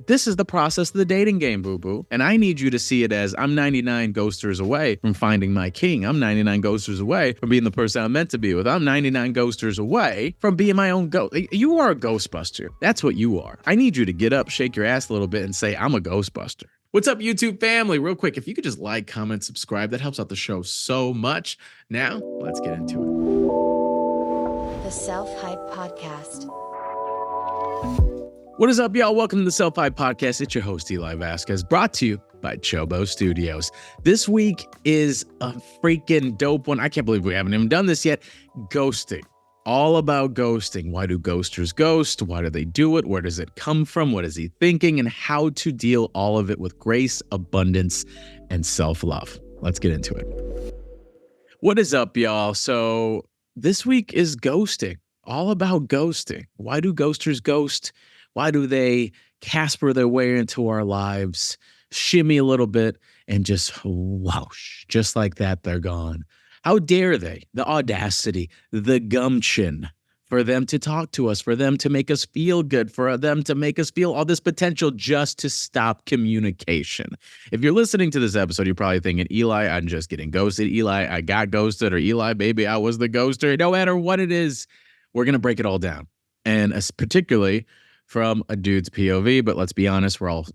This is the process of the dating game, boo-boo. And I need you to see it as I'm 99 ghosters away from finding my king. I'm 99 ghosters away from being the person I'm meant to be with. I'm 99 ghosters away from being my own ghost. You are a ghostbuster. That's what you are. I need you to get up, shake your ass a little bit, and say, I'm a ghostbuster. What's up, YouTube family? Real quick, if you could just like, comment, subscribe, that helps out the show so much. Now, let's get into it. The Self-Hype Podcast. What is up, y'all? Welcome to the SelfHype Podcast. It's your host, Eli Vasquez, brought to you by Chobo Studios. This week is a freaking dope one. I can't believe we haven't even done this yet. Ghosting. All about ghosting. Why do ghosters ghost? Why do they do it? Where does it come from? What is he thinking? And how to deal all of it with grace, abundance, and self-love. Let's get into it. What is up, y'all? So this week is ghosting. All about ghosting. Why do ghosters ghost? Why do they Casper their way into our lives, shimmy a little bit, and just whoosh, just like that, they're gone? How dare they? The audacity, the gumption for them to talk to us, for them to make us feel good, for them to make us feel all this potential just to stop communication. If you're listening to this episode, you're probably thinking, Eli, I'm just getting ghosted. Eli, I got ghosted. Or Eli, baby, I was the ghoster. No matter what it is, we're going to break it all down. And particularly from a dude's POV, but let's be honest, we're all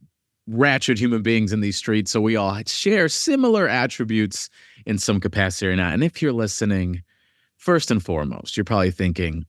ratchet human beings in these streets, so we all share similar attributes in some capacity or not. And if you're listening, first and foremost, you're probably thinking,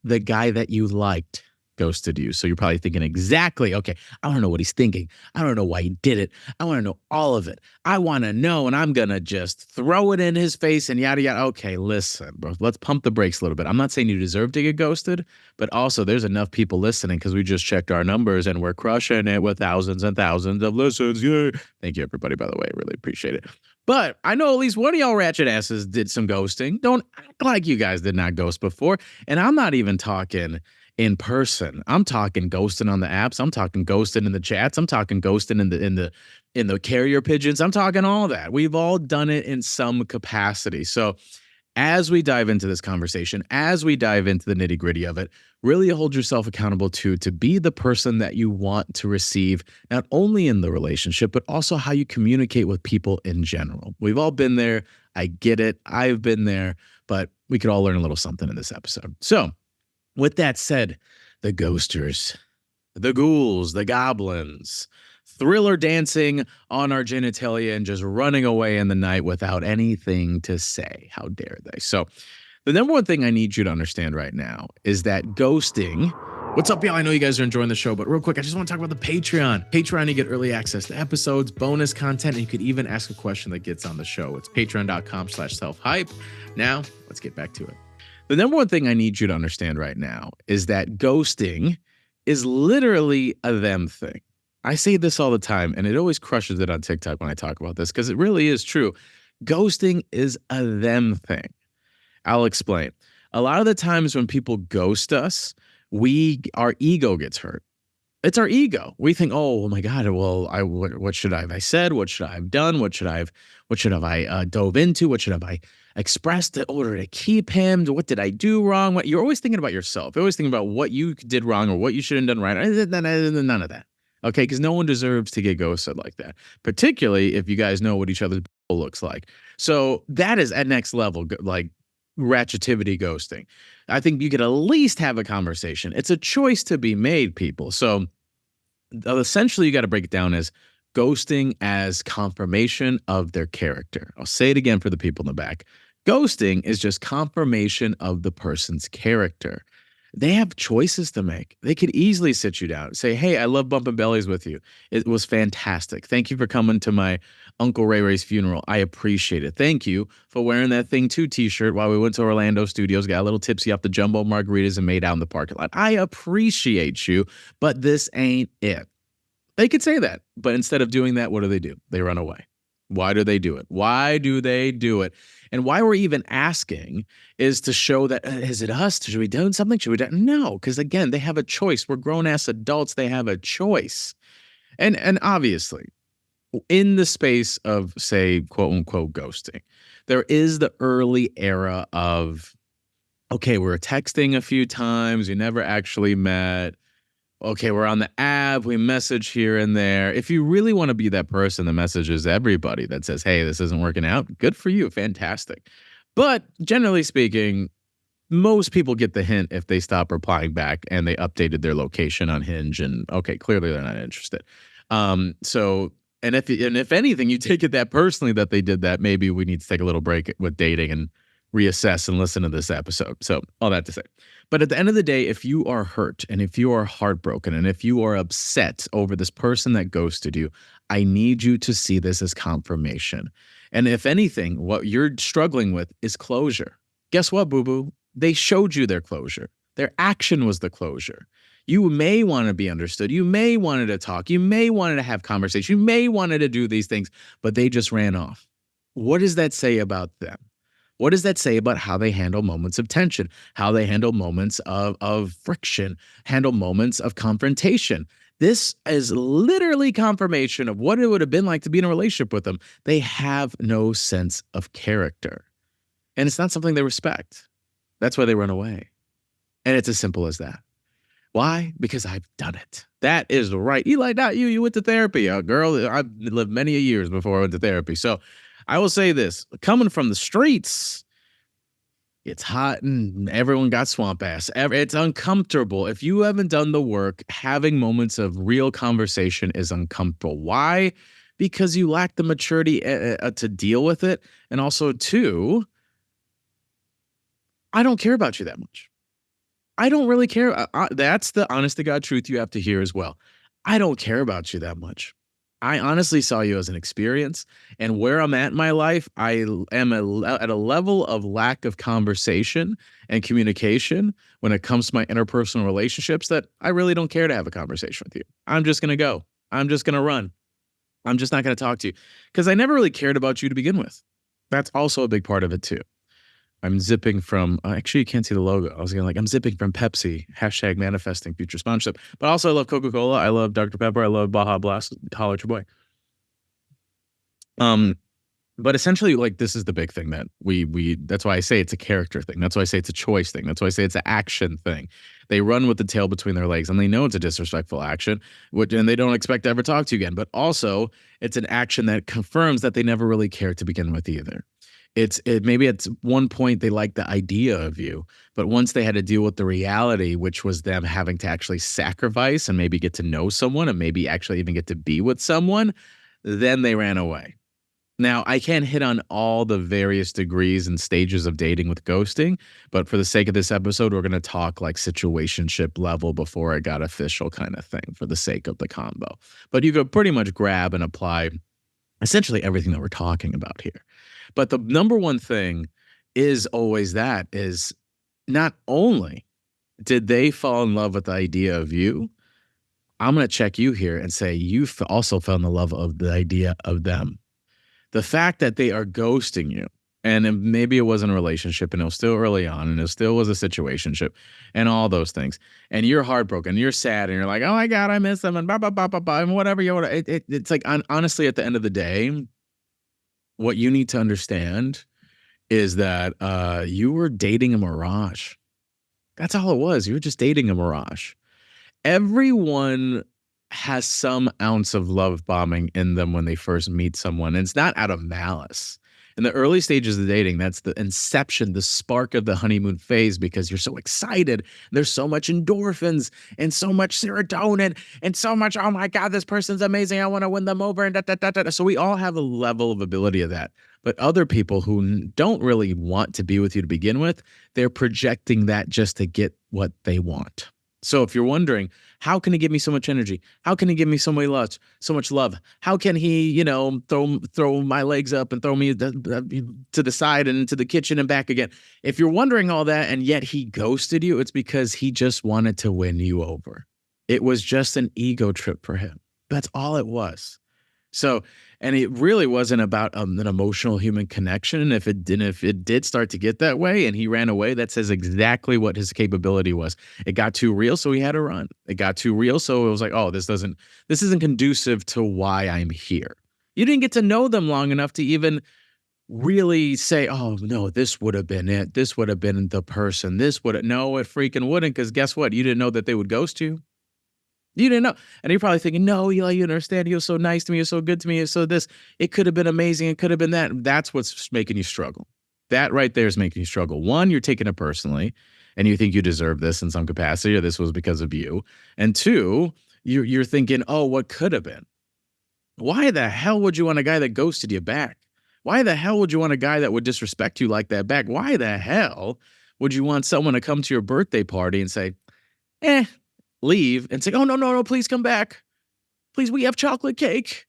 the guy that you liked ghosted you. So you're probably thinking exactly, okay, I want to know what he's thinking. I don't know why he did it. I want to know all of it. I want to know, and I'm going to just throw it in his face and yada, yada. Okay, listen, bro, let's pump the brakes a little bit. I'm not saying you deserve to get ghosted, but also there's enough people listening because we just checked our numbers and we're crushing it with thousands and thousands of listens. Yay. Thank you, everybody, by the way. I really appreciate it. But I know at least one of y'all ratchet asses did some ghosting. Don't act like you guys did not ghost before. And I'm not even talking in person. I'm talking ghosting on the apps. I'm talking ghosting in the chats. I'm talking ghosting in the carrier pigeons. I'm talking all that. We've all done it in some capacity. So as we dive into this conversation, as we dive into the nitty-gritty of it, really hold yourself accountable to be the person that you want to receive, not only in the relationship, but also how you communicate with people in general. We've all been there. I get it. I've been there, but we could all learn a little something in this episode. So with that said, the ghosters, the ghouls, the goblins, thriller dancing on our genitalia and just running away in the night without anything to say. How dare they? So the number one thing I need you to understand right now is that ghosting. What's up, y'all? I know you guys are enjoying the show, but real quick, I just want to talk about the Patreon. Patreon, you get early access to episodes, bonus content, and you could even ask a question that gets on the show. It's patreon.com/selfhype. Now, let's get back to it. The number one thing I need you to understand right now is that ghosting is literally a them thing. I say this all the time, and it always crushes it on TikTok when I talk about this, because it really is true. Ghosting is a them thing. I'll explain. A lot of the times when people ghost us, our ego gets hurt. It's our ego. We think, oh my God, well, what should I have said? What should I have done? What should I have dove into? What should have I expressed in order to keep him? What did I do wrong? You're always thinking about yourself. You're always thinking about what you did wrong or what you should have done right. None of that. Okay, because no one deserves to get ghosted like that, particularly if you guys know what each other's looks like. So that is at next level, like ratchetivity ghosting. I think you could at least have a conversation. It's a choice to be made, people. So essentially, you got to break it down as ghosting as confirmation of their character. I'll say it again for the people in the back. Ghosting is just confirmation of the person's character. They have choices to make. They could easily sit you down and say, hey, I love bumping bellies with you. It was fantastic. Thank you for coming to my Uncle Ray Ray's funeral. I appreciate it. Thank you for wearing that Thing 2 t-shirt while we went to Orlando Studios, got a little tipsy off the jumbo margaritas and made out in the parking lot. I appreciate you, but this ain't it. They could say that, but instead of doing that, what do? They run away. Why do they do it? Why do they do it? And why we're even asking is to show that, is it us? Should we do something? Should we do? No, because again, they have a choice. We're grown-ass adults. They have a choice. And obviously, in the space of, say, quote-unquote ghosting, there is the early era of, okay, we were texting a few times. We never actually met. okay, we're on the app, we message here and there. If you really want to be that person that messages everybody that says, hey, this isn't working out, good for you. Fantastic. But generally speaking, most people get the hint if they stop replying back and they updated their location on Hinge and okay, clearly they're not interested. If anything, you take it that personally that they did that, maybe we need to take a little break with dating and reassess and listen to this episode. So all that to say. But at the end of the day, if you are hurt and if you are heartbroken and if you are upset over this person that ghosted you, I need you to see this as confirmation. And if anything, what you're struggling with is closure. Guess what, boo-boo? They showed you their closure. Their action was the closure. You may want to be understood. You may wanted to talk. You may wanted to have conversation. You may wanted to do these things, but they just ran off. What does that say about them? What does that say about how they handle moments of tension, how they handle moments of friction, handle moments of confrontation? This is literally confirmation of what it would have been like to be in a relationship with them. They have no sense of character. And it's not something they respect. That's why they run away. And it's as simple as that. Why? Because I've done it. That is right. Eli, not you. You went to therapy. Girl, I've lived many years before I went to therapy. So I will say this. Coming from the streets, it's hot and everyone got swamp ass. It's uncomfortable. If you haven't done the work, having moments of real conversation is uncomfortable. Why? Because you lack the maturity to deal with it. And also, two, I don't care about you that much. I don't really care. That's the honest to God truth you have to hear as well. I don't care about you that much. I honestly saw you as an experience, and where I'm at in my life, I am at a level of lack of conversation and communication when it comes to my interpersonal relationships that I really don't care to have a conversation with you. I'm just going to go. I'm just going to run. I'm just not going to talk to you because I never really cared about you to begin with. That's also a big part of it too. I'm zipping from, actually, you can't see the logo. I was going I'm zipping from Pepsi, hashtag manifesting future sponsorship. But also I love Coca-Cola. I love Dr. Pepper. I love Baja Blast. Holler at your boy. But essentially, like, this is the big thing that that's why I say it's a character thing. That's why I say it's a choice thing. That's why I say it's an action thing. They run with the tail between their legs and they know it's a disrespectful action, and they don't expect to ever talk to you again. But also it's an action that confirms that they never really cared to begin with either. Maybe at one point they liked the idea of you, but once they had to deal with the reality, which was them having to actually sacrifice and maybe get to know someone and maybe actually even get to be with someone, then they ran away. Now, I can't hit on all the various degrees and stages of dating with ghosting, but for the sake of this episode, we're going to talk like situationship level before it got official kind of thing for the sake of the combo. But you could pretty much grab and apply essentially everything that we're talking about here. But the number one thing is always is not only did they fall in love with the idea of you, I'm going to check you here and say you also fell in love of the idea of them. The fact that they are ghosting you, and maybe it wasn't a relationship and it was still early on and it still was a situationship and all those things, and you're heartbroken, you're sad, and you're like, oh my God, I miss them and blah, blah, blah, blah, blah, and whatever. It's like, honestly, at the end of the day, what you need to understand is that you were dating a mirage. That's all it was. You were just dating a mirage. Everyone has some ounce of love bombing in them when they first meet someone. And it's not out of malice. In the early stages of dating, that's the inception, the spark of the honeymoon phase, because you're so excited. There's so much endorphins and so much serotonin and so much, oh my God, this person's amazing. I want to win them over. And da. So we all have a level of ability of that. But other people who don't really want to be with you to begin with, they're projecting that just to get what they want. So if you're wondering, how can he give me so much energy? How can he give me so much love? How can he, throw my legs up and throw me to the side and into the kitchen and back again? If you're wondering all that and yet he ghosted you, it's because he just wanted to win you over. It was just an ego trip for him. That's all it was. So, and it really wasn't about an emotional human connection. And if it did start to get that way and he ran away, that says exactly what his capability was. It got too real, so he had to run. It got too real, so it was like, oh, this isn't conducive to why I'm here. You didn't get to know them long enough to even really say, oh, no, this would have been it. This would have been the person. No, it freaking wouldn't, because guess what? You didn't know that they would ghost you. You didn't know. And you're probably thinking, no, Eli, you understand. He was so nice to me. He was so good to me. He was so this. It could have been amazing. It could have been that. That's what's making you struggle. That right there is making you struggle. One, you're taking it personally and you think you deserve this in some capacity or this was because of you. And two, you're thinking, oh, what could have been? Why the hell would you want a guy that ghosted you back? Why the hell would you want a guy that would disrespect you like that back? Why the hell would you want someone to come to your birthday party and say, leave and say, oh, no, please come back. Please, we have chocolate cake.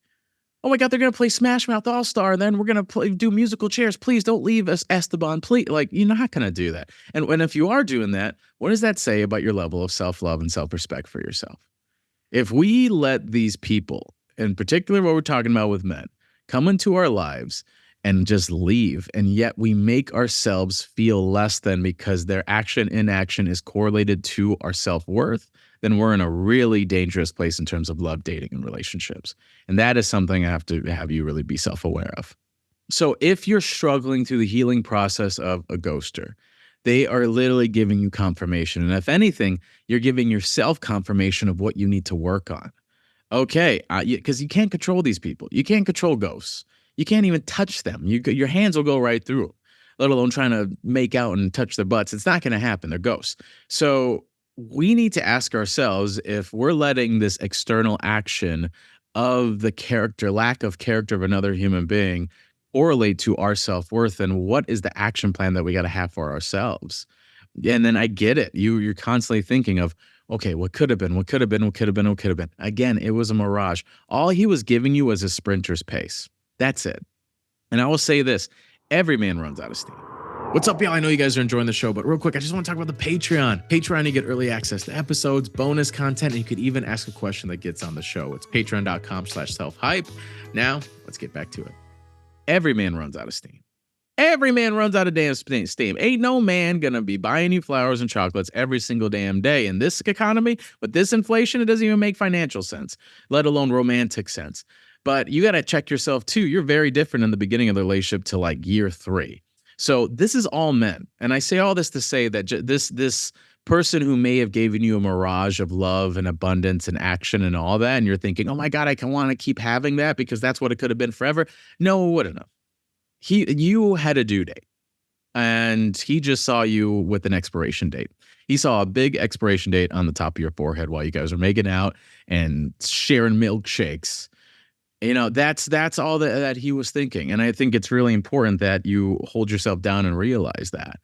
Oh my God, they're going to play Smash Mouth All-Star and then we're going to do musical chairs. Please don't leave us, Esteban. Please, like, you're not going to do that. And if you are doing that, what does that say about your level of self-love and self-respect for yourself? If we let these people, in particular what we're talking about with men, come into our lives and just leave, and yet we make ourselves feel less than because their inaction is correlated to our self-worth, then we're in a really dangerous place in terms of love, dating, and relationships. And that is something I have to have you really be self-aware of. So if you're struggling through the healing process of a ghoster, they are literally giving you confirmation. And if anything, you're giving yourself confirmation of what you need to work on. Okay, because you can't control these people. You can't control ghosts. You can't even touch them. Your hands will go right through them, let alone trying to make out and touch their butts. It's not going to happen. They're ghosts. So we need to ask ourselves if we're letting this external action of the lack of character of another human being correlate to our self-worth, and what is the action plan that we got to have for ourselves? And then I get it. You're constantly thinking of, okay, what could have been, what could have been, what could have been, what could have been. Again, it was a mirage. All he was giving you was a sprinter's pace. That's it. And I will say this, every man runs out of steam. What's up, y'all? I know you guys are enjoying the show, but real quick, I just want to talk about the Patreon. Patreon, you get early access to episodes, bonus content, and you could even ask a question that gets on the show. It's patreon.com/selfhype. Now, let's get back to it. Every man runs out of steam. Every man runs out of damn steam. Ain't no man gonna be buying you flowers and chocolates every single damn day. In this economy, with this inflation, it doesn't even make financial sense, let alone romantic sense. But you gotta check yourself too. You're very different in the beginning of the relationship to like year 3. So this is all men. And I say all this to say that this person who may have given you a mirage of love and abundance and action and all that, and you're thinking, oh my God, I can want to keep having that because that's what it could have been forever. No, it wouldn't have. You had a due date and he just saw you with an expiration date. He saw a big expiration date on the top of your forehead while you guys were making out and sharing milkshakes. You know, that's all that he was thinking. And I think it's really important that you hold yourself down and realize that,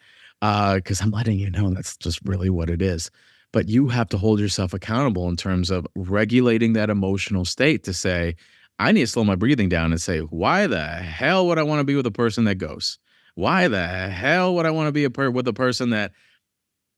because I'm letting you know that's just really what it is. But you have to hold yourself accountable in terms of regulating that emotional state to say, I need to slow my breathing down and say, why the hell would I want to be with a person that goes? Why the hell would I want to be with a person that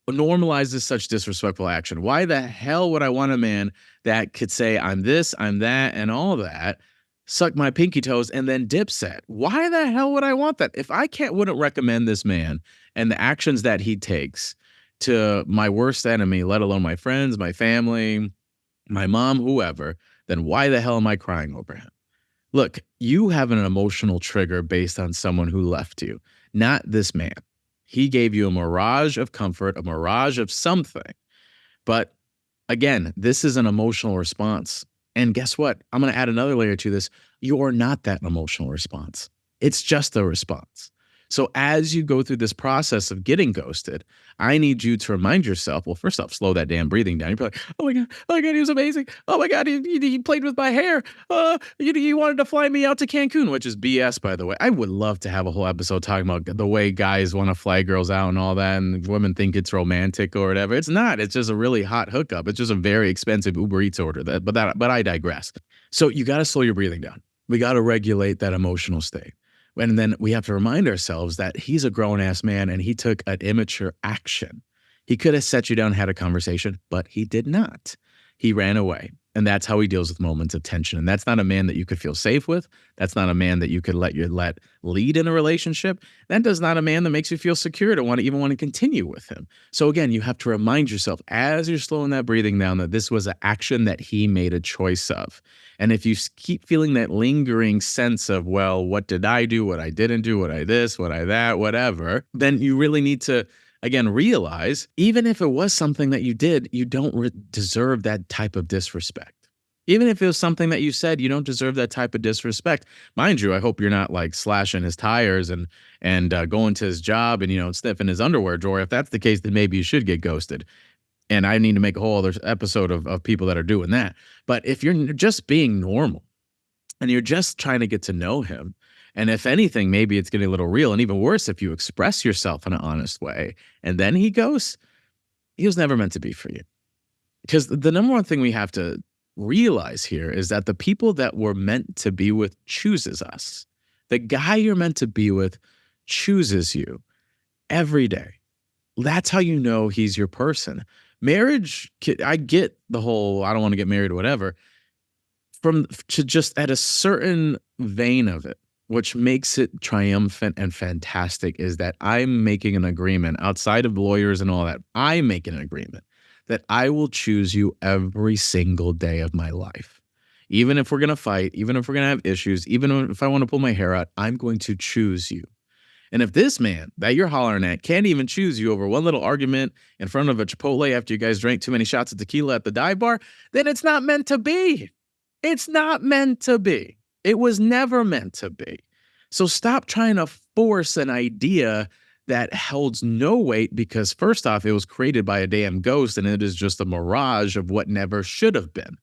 normalizes such disrespectful action? Why the hell would I want a man that could say, I'm this, I'm that, and all that, suck my pinky toes, and then dipset? Why the hell would I want that? If I wouldn't recommend this man and the actions that he takes to my worst enemy, let alone my friends, my family, my mom, whoever, then why the hell am I crying over him? Look, you have an emotional trigger based on someone who left you, not this man. He gave you a mirage of comfort, a mirage of something. But again, this is an emotional response. And guess what? I'm going to add another layer to this. You're not that emotional response. It's just a response. So as you go through this process of getting ghosted, I need you to remind yourself, well, first off, slow that damn breathing down. You're probably like, oh my God, he was amazing. Oh my God, he played with my hair. You wanted to fly me out to Cancun, which is BS, by the way. I would love to have a whole episode talking about the way guys want to fly girls out and all that, and women think it's romantic or whatever. It's not. It's just a really hot hookup. It's just a very expensive Uber Eats order. But I digress. So you got to slow your breathing down. We got to regulate that emotional state. And then we have to remind ourselves that he's a grown-ass man and he took an immature action. He could have set you down, had a conversation, but he did not. He ran away. And that's how he deals with moments of tension. And that's not a man that you could feel safe with. That's not a man that you could let lead in a relationship. That is not a man that makes you feel secure to even want to continue with him. So again, you have to remind yourself as you're slowing that breathing down that this was an action that he made a choice of. And if you keep feeling that lingering sense of, well, what did I do? What I didn't do? What I this? What I that? Whatever. Then you really need to again, realize even if it was something that you did, you don't deserve that type of disrespect. Even if it was something that you said, you don't deserve that type of disrespect. Mind you, I hope you're not like slashing his tires and going to his job and, sniffing his underwear drawer. If that's the case, then maybe you should get ghosted. And I need to make a whole other episode of people that are doing that. But if you're just being normal and you're just trying to get to know him, and if anything, maybe it's getting a little real. And even worse, if you express yourself in an honest way and then he goes, he was never meant to be for you. Because the number one thing we have to realize here is that the people that we're meant to be with chooses us. The guy you're meant to be with chooses you every day. That's how you know he's your person. Marriage, I get the whole, I don't want to get married or whatever, to just at a certain vein of it, which makes it triumphant and fantastic, is that I'm making an agreement outside of lawyers and all that. I'm making an agreement that I will choose you every single day of my life. Even if we're going to fight, even if we're going to have issues, even if I want to pull my hair out, I'm going to choose you. And if this man that you're hollering at can't even choose you over one little argument in front of a Chipotle after you guys drank too many shots of tequila at the dive bar, then it's not meant to be. It's not meant to be. It was never meant to be. So stop trying to force an idea that holds no weight, because first off, it was created by a damn ghost and it is just a mirage of what never should have been.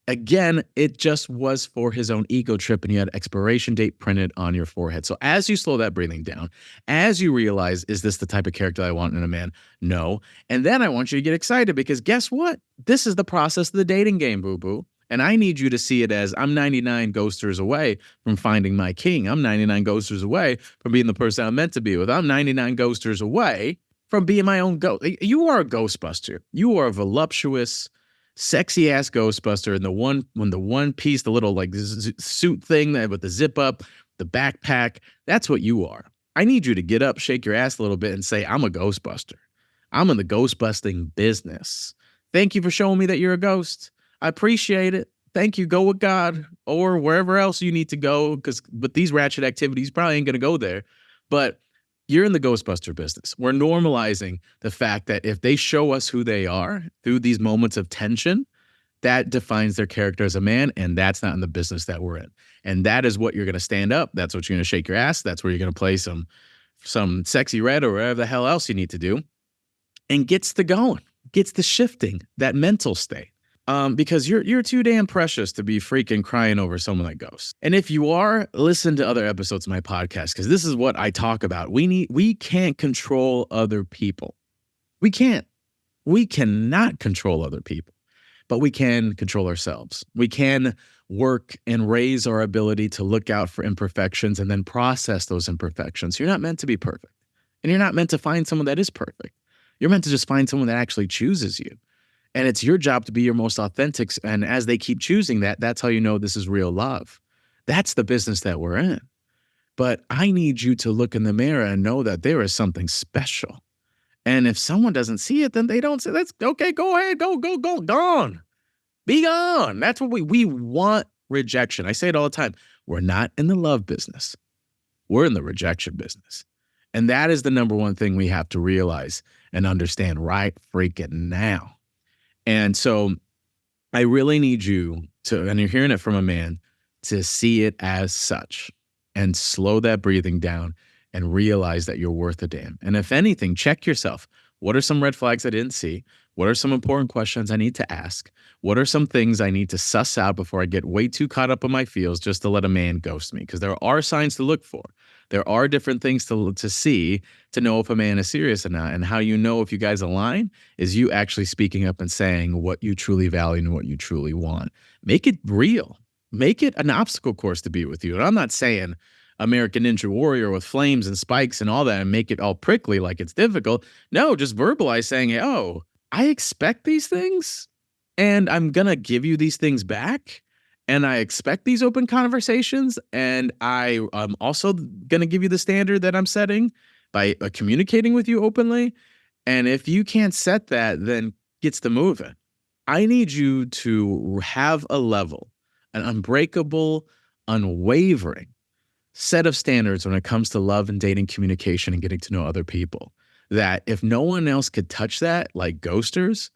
Again, it just was for his own ego trip, and you had expiration date printed on your forehead. So as you slow that breathing down, as you realize, is this the type of character I want in a man? No. And then I want you to get excited, because guess what? This is the process of the dating game, boo-boo. And I need you to see it as I'm 99 ghosters away from finding my king. I'm 99 ghosters away from being the person I'm meant to be with. I'm 99 ghosters away from being my own ghost. You are a ghostbuster. You are a voluptuous, sexy ass ghostbuster. And the one piece, the little like suit thing that with the zip up, the backpack, that's what you are. I need you to get up, shake your ass a little bit and say, I'm a ghostbuster. I'm in the ghostbusting business. Thank you for showing me that you're a ghost. I appreciate it. Thank you. Go with God or wherever else you need to go, because with these ratchet activities, you probably ain't going to go there. But you're in the Ghostbuster business. We're normalizing the fact that if they show us who they are through these moments of tension, that defines their character as a man, and that's not in the business that we're in. And that is what you're going to stand up. That's what you're going to shake your ass. That's where you're going to play some sexy red or whatever the hell else you need to do, and gets the going, gets the shifting, that mental state. Because you're too damn precious to be freaking crying over someone that goes. And if you are, listen to other episodes of my podcast, because this is what I talk about. We can't control other people. We can't. We cannot control other people, but we can control ourselves. We can work and raise our ability to look out for imperfections and then process those imperfections. You're not meant to be perfect, and you're not meant to find someone that is perfect. You're meant to just find someone that actually chooses you. And it's your job to be your most authentic. And as they keep choosing that, that's how you know this is real love. That's the business that we're in. But I need you to look in the mirror and know that there is something special. And if someone doesn't see it, then they don't say, that's okay, go ahead, go, gone. Be gone. That's what we want. Rejection. I say it all the time. We're not in the love business. We're in the rejection business. And that is the number one thing we have to realize and understand right freaking now. And so I really need you to, and you're hearing it from a man, to see it as such and slow that breathing down and realize that you're worth a damn. And if anything, check yourself. What are some red flags I didn't see? What are some important questions I need to ask? What are some things I need to suss out before I get way too caught up in my feels just to let a man ghost me? Because there are signs to look for. There are different things to see to know if a man is serious or not. And how you know if you guys align is you actually speaking up and saying what you truly value and what you truly want. Make it real. Make it an obstacle course to be with you. And I'm not saying American Ninja Warrior with flames and spikes and all that and make it all prickly like it's difficult. No, just verbalize saying, oh, I expect these things and I'm going to give you these things back. And I expect these open conversations, and I'm also going to give you the standard that I'm setting by communicating with you openly. And if you can't set that, then gets to moving. I need you to have a level, an unbreakable, unwavering set of standards when it comes to love and dating, communication, and getting to know other people. that if no one else could touch that, like ghosters,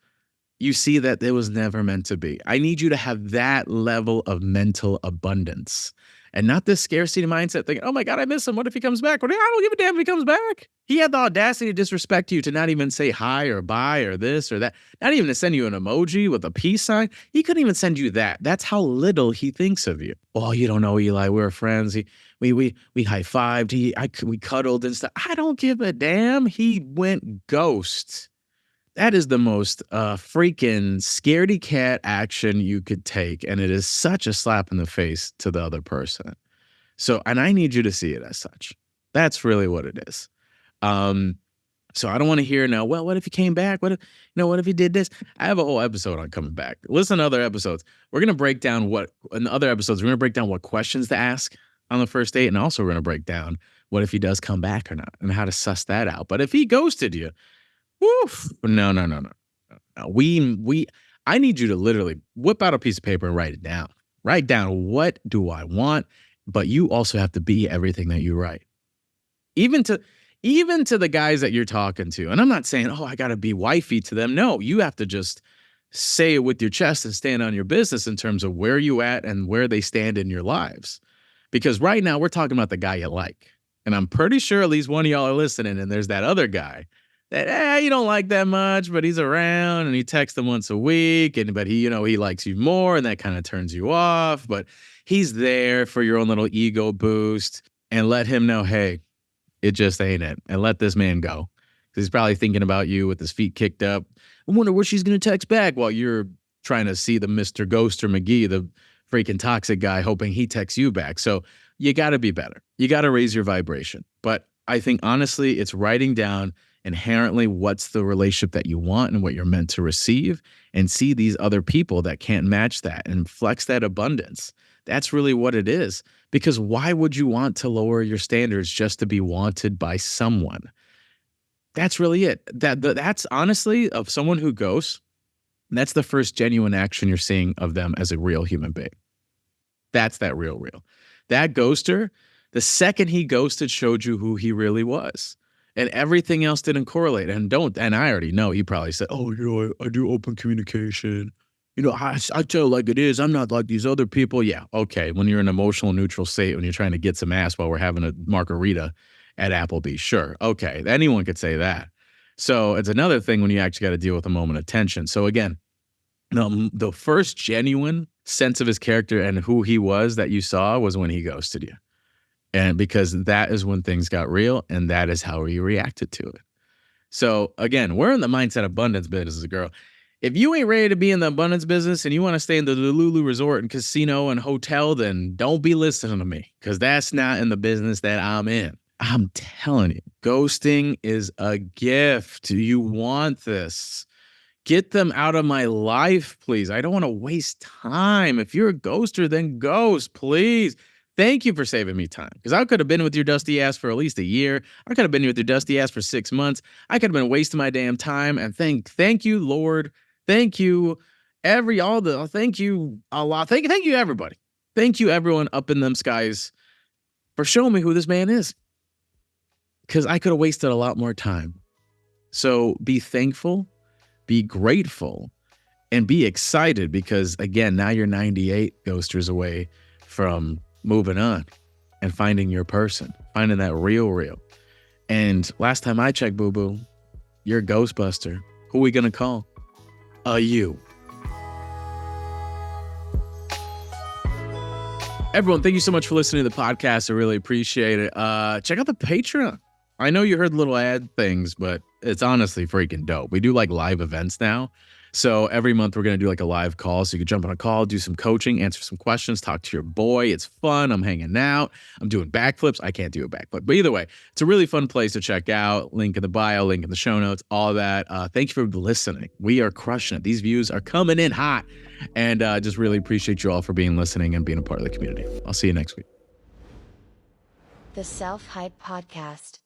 you see that it was never meant to be. I need you to have that level of mental abundance and not this scarcity mindset thinking, oh my God, I miss him. What if he comes back? Well, I don't give a damn if he comes back. He had the audacity to disrespect you, to not even say hi or bye or this or that, not even to send you an emoji with a peace sign. He couldn't even send you that. That's how little he thinks of you. Oh, you don't know, Eli. We were friends. We high-fived. We cuddled and stuff. I don't give a damn. He went ghost. That is the most freaking scaredy cat action you could take. And it is such a slap in the face to the other person. So, and I need you to see it as such. That's really what it is. So I don't want to hear now, well, what if he came back? What if he did this? I have a whole episode on coming back. Listen to other episodes. In the other episodes, we're going to break down what questions to ask on the first date. And also we're going to break down what if he does come back or not and how to suss that out. But if he ghosted you, woof. No. I need you to literally whip out a piece of paper and write it down. Write down, what do I want? But you also have to be everything that you write. Even to the guys that you're talking to. And I'm not saying, oh, I got to be wifey to them. No, you have to just say it with your chest and stand on your business in terms of where you at and where they stand in your lives. Because right now we're talking about the guy you like. And I'm pretty sure at least one of y'all are listening. And there's that other guy that you don't like that much, but he's around and you text him once a week, but he likes you more, and that kind of turns you off. But he's there for your own little ego boost, and let him know, hey, it just ain't it, and let this man go. Because he's probably thinking about you with his feet kicked up. I wonder where she's going to text back while you're trying to see the Mr. Ghoster McGee, the freaking toxic guy, hoping he texts you back. So you got to be better. You got to raise your vibration. But I think, honestly, it's writing down inherently what's the relationship that you want and what you're meant to receive, and see these other people that can't match that and flex that abundance. That's really what it is. Because why would you want to lower your standards just to be wanted by someone? That's really it. That's honestly, of someone who ghosts, that's the first genuine action you're seeing of them as a real human being. That's that real. That ghoster, the second he ghosted, showed you who he really was. And everything else didn't correlate. And I already know he probably said, oh, I do open communication. I tell like it is. I'm not like these other people. Yeah, okay. When you're in an emotional neutral state, when you're trying to get some ass while we're having a margarita at Applebee's, sure. Okay, anyone could say that. So it's another thing when you actually got to deal with a moment of tension. So again, the first genuine sense of his character and who he was that you saw was when he ghosted you. And because that is when things got real, and that is how he reacted to it. So again, we're in the mindset abundance business, girl. If you ain't ready to be in the abundance business and you want to stay in the Lulu Resort and Casino and Hotel, then don't be listening to me, because that's not in the business that I'm in. I'm telling you, ghosting is a gift. You want this. Get them out of my life, please. I don't want to waste time. If you're a ghoster, then ghost, please. Thank you for saving me time, because I could have been with your dusty ass for at least a year. I could have been with your dusty ass for 6 months. I could have been wasting my damn time. And thank you, Lord. Thank you, thank you a lot. Thank you, everybody. Thank you, everyone up in them skies, for showing me who this man is, because I could have wasted a lot more time. So be thankful, be grateful, and be excited, because again, now you're 98 ghosters away from moving on and finding your person, finding that real. And last time I checked, boo-boo, you're a Ghostbuster. Who are we going to call? You. Everyone, thank you so much for listening to the podcast. I really appreciate it. Check out the Patreon. I know you heard little ad things, but it's honestly freaking dope. We do like live events now. So every month we're going to do like a live call. So you can jump on a call, do some coaching, answer some questions, talk to your boy. It's fun. I'm hanging out. I'm doing backflips. I can't do a backflip. But either way, it's a really fun place to check out. Link in the bio, link in the show notes, all that. Thank you for listening. We are crushing it. These views are coming in hot. And just really appreciate you all for listening and being a part of the community. I'll see you next week. The SelfHype Podcast.